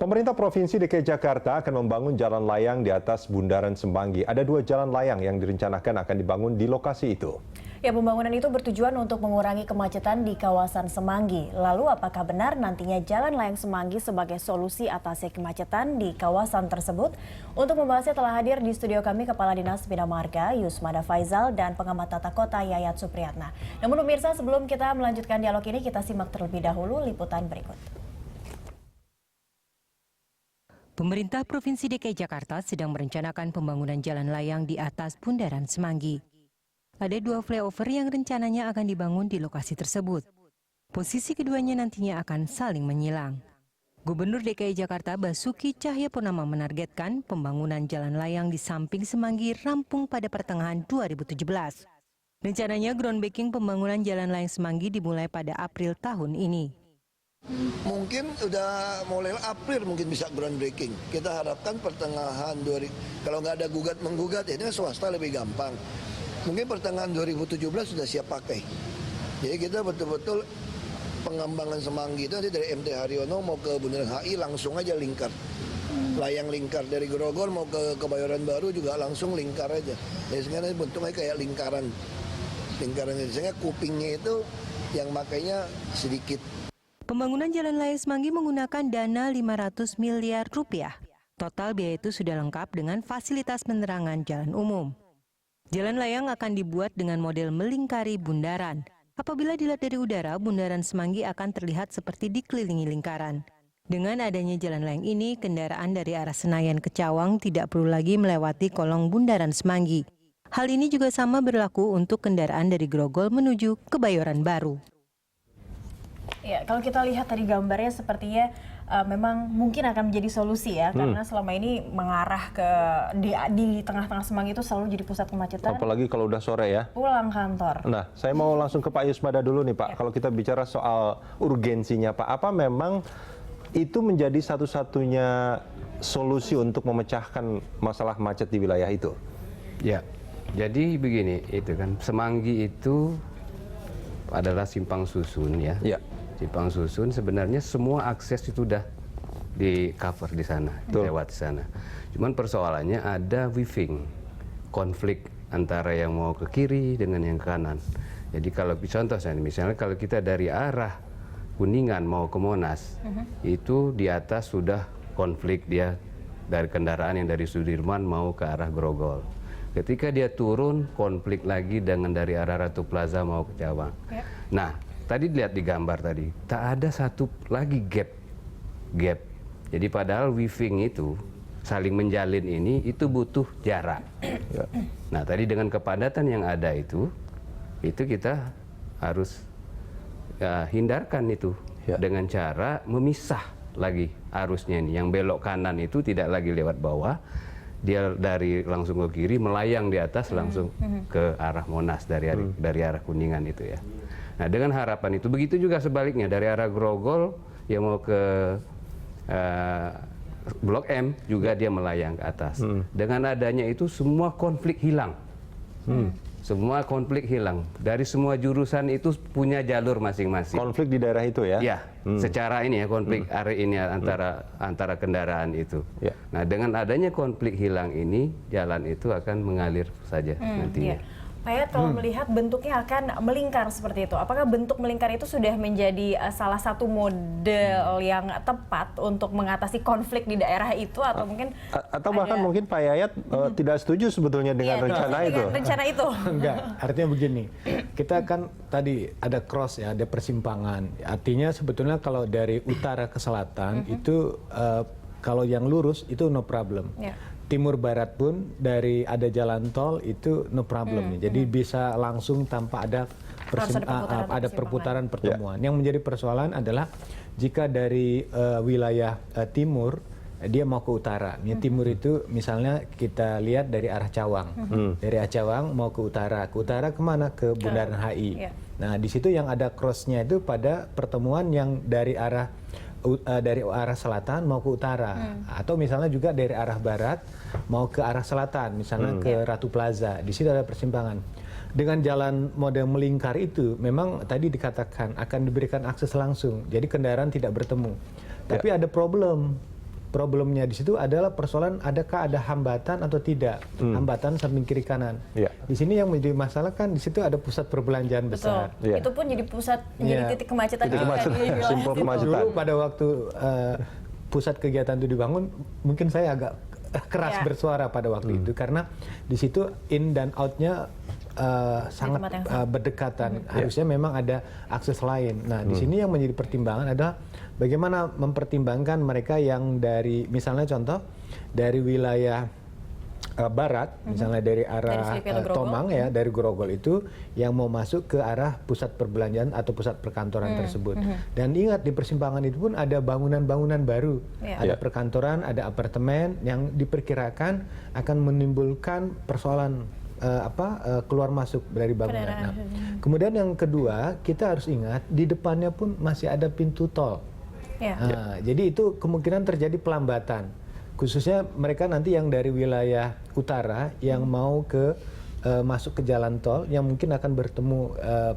Pemerintah Provinsi DKI Jakarta akan membangun jalan layang di atas Bundaran Semanggi. Ada 2 jalan layang yang direncanakan akan dibangun di lokasi itu. Ya, pembangunan itu bertujuan untuk mengurangi kemacetan di kawasan Semanggi. Lalu apakah benar nantinya jalan layang Semanggi sebagai solusi atasi kemacetan di kawasan tersebut? Untuk membahasnya telah hadir di studio kami Kepala Dinas Bina Marga Yusmada Faizal dan pengamat tata kota Yayat Supriyatna. Namun pemirsa, sebelum kita melanjutkan dialog ini, kita simak terlebih dahulu liputan berikut. Pemerintah Provinsi DKI Jakarta sedang merencanakan pembangunan jalan layang di atas Bundaran Semanggi. Ada 2 flyover yang rencananya akan dibangun di lokasi tersebut. Posisi keduanya nantinya akan saling menyilang. Gubernur DKI Jakarta Basuki Cahayapurnama menargetkan pembangunan jalan layang di samping Semanggi rampung pada pertengahan 2017. Rencananya groundbreaking pembangunan jalan layang Semanggi dimulai pada April tahun ini. Mungkin udah mulai April mungkin bisa groundbreaking. Kita harapkan pertengahan kalau nggak ada gugat-menggugat, ini swasta lebih gampang. Mungkin pertengahan 2017 sudah siap pakai. Jadi kita betul-betul pengembangan Semanggi itu nanti dari MT Haryono mau ke Bundaran HI langsung aja lingkar. Layang lingkar dari Grogol mau ke Kebayoran Baru juga langsung lingkar aja. Jadi sekarang bentuknya kayak lingkaran. Lingkaran sehingga kupingnya itu yang makanya sedikit. Pembangunan jalan layang Semanggi menggunakan dana 500 miliar rupiah. Total biaya itu sudah lengkap dengan fasilitas penerangan jalan umum. Jalan layang akan dibuat dengan model melingkari bundaran. Apabila dilihat dari udara, Bundaran Semanggi akan terlihat seperti dikelilingi lingkaran. Dengan adanya jalan layang ini, kendaraan dari arah Senayan ke Cawang tidak perlu lagi melewati kolong Bundaran Semanggi. Hal ini juga sama berlaku untuk kendaraan dari Grogol menuju Kebayoran Baru. Ya, kalau kita lihat tadi gambarnya sepertinya memang mungkin akan menjadi solusi ya, karena selama ini mengarah ke di tengah-tengah Semanggi itu selalu jadi pusat kemacetan. Apalagi kalau udah sore ya. Pulang kantor. Nah, saya mau langsung ke Pak Yusmada dulu nih Pak. Ya. Kalau kita bicara soal urgensinya Pak, apa memang itu menjadi satu-satunya solusi untuk memecahkan masalah macet di wilayah itu? Ya, jadi begini, itu kan Semanggi itu adalah simpang susun ya. Ya. Simpang susun sebenarnya semua akses itu udah di cover di sana, lewat di sana. Cuman persoalannya ada weaving, konflik antara yang mau ke kiri dengan yang ke kanan. Jadi kalau contoh saya misalnya kalau kita dari arah Kuningan mau ke Monas, itu di atas sudah konflik dia dari kendaraan yang dari Sudirman mau ke arah Grogol. Ketika dia turun, konflik lagi dengan dari arah Ratu Plaza mau ke Cawang. Ya. Nah, tadi lihat di gambar tadi, tak ada satu lagi gap. Jadi padahal weaving itu saling menjalin ini itu butuh jarak. Ya. Nah, tadi dengan kepadatan yang ada itu kita harus hindarkan itu dengan cara memisah lagi arusnya ini. Yang belok kanan itu tidak lagi lewat bawah. Dia dari langsung ke kiri melayang di atas langsung ke arah Monas dari arah Kuningan itu ya. Nah dengan harapan itu begitu juga sebaliknya dari arah Grogol yang mau ke Blok M juga dia melayang ke atas. Dengan adanya itu semua konflik hilang. Semua konflik hilang. Dari semua jurusan itu punya jalur masing-masing. Konflik di daerah itu ya? Ya, secara ini ya konflik area ini antara kendaraan itu. Ya. Nah dengan adanya konflik hilang ini, jalan itu akan mengalir saja nantinya. Ya. Pak Yayat, kalau melihat bentuknya akan melingkar seperti itu, apakah bentuk melingkar itu sudah menjadi salah satu model yang tepat untuk mengatasi konflik di daerah itu, atau mungkin bahkan mungkin Pak Yayat tidak setuju sebetulnya dengan rencana itu? Rencana itu. Enggak, artinya begini, kita kan tadi ada cross ya, ada persimpangan. Artinya sebetulnya kalau dari utara ke selatan itu kalau yang lurus itu no problem. Yeah. Timur barat pun dari ada jalan tol itu no problem. Jadi bisa langsung tanpa ada perputaran pertemuan. Yang menjadi persoalan adalah jika dari wilayah timur dia mau ke utara. Timur itu misalnya kita lihat dari arah Cawang. Dari arah Cawang mau ke utara. Ke utara kemana? Ke Bundaran HI. Nah di situ yang ada crossnya itu pada pertemuan yang dari arah selatan mau ke utara, atau misalnya juga dari arah barat mau ke arah selatan, misalnya ke Ratu Plaza. Di situ ada persimpangan. Dengan jalan model melingkar itu, memang tadi dikatakan akan diberikan akses langsung, jadi kendaraan tidak bertemu. Tapi ada problem. problemnya di situ adalah persoalan adakah ada hambatan atau tidak, hambatan samping kiri kanan. Iya. Di sini yang menjadi masalah kan di situ ada pusat perbelanjaan besar. Iya. Itu pun jadi pusat, Iya. jadi titik kemacetan Titik juga kemacetan, di wilayah simpul situ. kemacetan. Dulu pada waktu pusat kegiatan itu dibangun, mungkin saya agak keras Ya. bersuara pada waktu itu karena di situ in dan out-nya sangat tempat yang sama. berdekatan. Harusnya memang ada akses lain. Nah, di sini yang menjadi pertimbangan adalah bagaimana mempertimbangkan mereka yang dari, misalnya contoh dari wilayah barat, misalnya dari arah Selipi atau Grogol. Tomang ya, dari Grogol itu yang mau masuk ke arah pusat perbelanjaan atau pusat perkantoran tersebut. Dan ingat di persimpangan itu pun ada bangunan-bangunan baru, Iya. ada perkantoran, ada apartemen yang diperkirakan akan menimbulkan persoalan keluar masuk dari bangunan. Kendaraan. Nah, kemudian yang kedua kita harus ingat di depannya pun masih ada pintu tol. Ya. Nah, jadi itu kemungkinan terjadi pelambatan, khususnya mereka nanti yang dari wilayah utara yang mau ke masuk ke jalan tol yang mungkin akan bertemu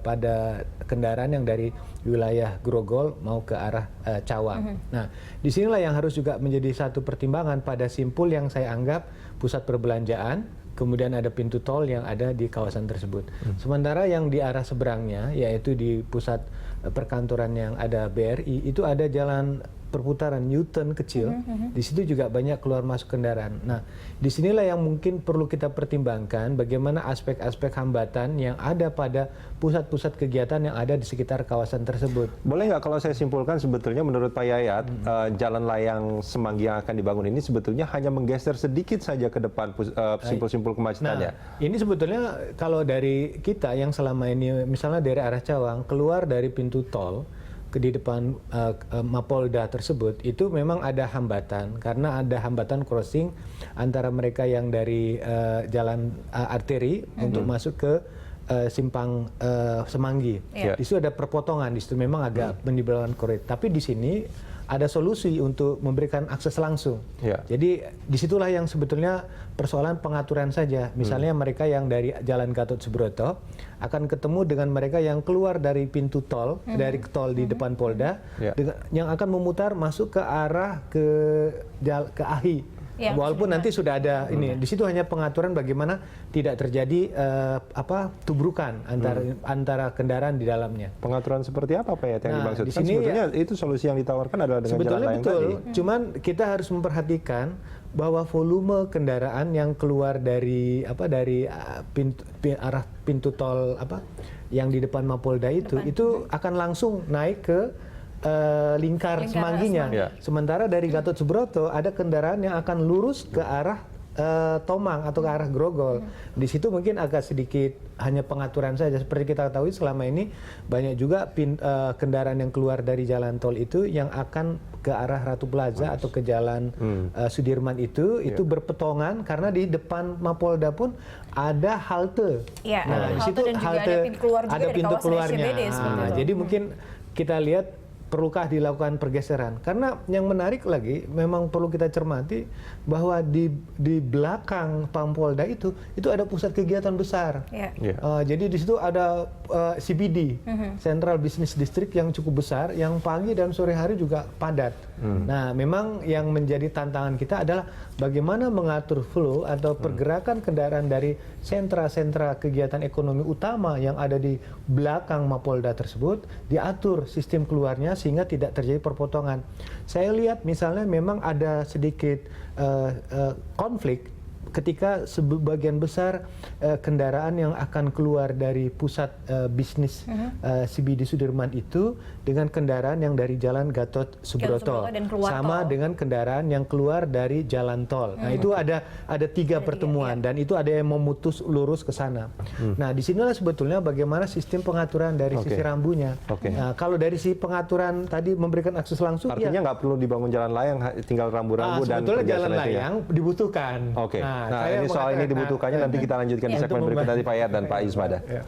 pada kendaraan yang dari wilayah Grogol mau ke arah Cawang. Nah, disinilah yang harus juga menjadi satu pertimbangan pada simpul yang saya anggap pusat perbelanjaan, kemudian ada pintu tol yang ada di kawasan tersebut. Sementara yang di arah seberangnya, yaitu di pusat perkantoran yang ada BRI, itu ada jalan perputaran U-turn kecil. Di situ juga banyak keluar masuk kendaraan. Nah, disinilah yang mungkin perlu kita pertimbangkan bagaimana aspek-aspek hambatan yang ada pada pusat-pusat kegiatan yang ada di sekitar kawasan tersebut. Boleh nggak kalau saya simpulkan sebetulnya menurut Pak Yayat, jalan layang Semanggi yang akan dibangun ini sebetulnya hanya menggeser sedikit saja ke depan simpul-simpul kemacetannya. Nah, ini sebetulnya kalau dari kita yang selama ini misalnya dari arah Cawang keluar dari pintu tol di depan Mapolda tersebut, itu memang ada hambatan karena ada hambatan crossing antara mereka yang dari jalan arteri untuk masuk ke simpang Semanggi. Iya. Di situ ada perpotongan, di situ memang agak menimbulkan koridor. Tapi di sini ada solusi untuk memberikan akses langsung. Ya. Jadi disitulah yang sebetulnya persoalan pengaturan saja. Misalnya mereka yang dari Jalan Gatot Subroto akan ketemu dengan mereka yang keluar dari pintu tol, dari tol di depan Polda, Ya. yang akan memutar masuk ke arah ke AHI. Ya, Walaupun nanti sudah ada ini, di situ hanya pengaturan bagaimana tidak terjadi tubrukan antara kendaraan di dalamnya. Pengaturan seperti apa Pak Yayat yang Nah, dimaksud? di Kan sini sebetulnya itu solusi yang ditawarkan adalah dengan jalan Sebetulnya layang betul, tadi. cuman kita harus memperhatikan bahwa volume kendaraan yang keluar dari arah pintu tol yang di depan Mapolda itu akan langsung naik ke lingkar Semangginya. Semanggi. Ya. Sementara dari Gatot Subroto ada kendaraan yang akan lurus ke arah Tomang atau ke arah Grogol. Di situ mungkin agak sedikit hanya pengaturan saja. Seperti kita ketahui selama ini banyak juga kendaraan yang keluar dari jalan tol itu yang akan ke arah Ratu Plaza atau ke jalan Sudirman itu berpetongan karena di depan Mapolda pun ada halte. Iya, Nah, ada di halte situ dan juga ada pintu keluar juga ada dari pintu kawasan keluarnya. SCBD seperti itu. Jadi mungkin kita lihat perlukah dilakukan pergeseran? Karena yang menarik lagi, memang perlu kita cermati bahwa di belakang Pampolda itu ada pusat kegiatan besar. Ya. Ya. Jadi di situ ada CBD, Central Business District yang cukup besar, yang pagi dan sore hari juga padat. Nah, memang yang menjadi tantangan kita adalah bagaimana mengatur flow atau pergerakan kendaraan dari sentra-sentra kegiatan ekonomi utama yang ada di belakang Mapolda tersebut, diatur sistem keluarnya sehingga tidak terjadi perpotongan. Saya lihat misalnya memang ada sedikit konflik ketika sebagian besar kendaraan yang akan keluar dari pusat bisnis CBD Sudirman itu dengan kendaraan yang dari Jalan Gatot Subroto, dan keluar sama tol. dengan kendaraan yang keluar dari jalan tol. Nah, itu ada tiga pertemuan dan itu ada yang memutus lurus ke sana. Nah, disinilah sebetulnya bagaimana sistem pengaturan dari sisi rambunya. Oke. Nah, kalau dari sisi pengaturan tadi memberikan akses langsung, Artinya nggak perlu dibangun jalan layang, tinggal rambu-rambu dan sebetulnya jalan pergeseran layang dibutuhkan. Oke. Nah, saya ini soal ini mengatakan- dibutuhkannya nanti kita lanjutkan di Untuk segmen berikut membantu. nanti Pak Yayat dan Pak Yusmada. Ya.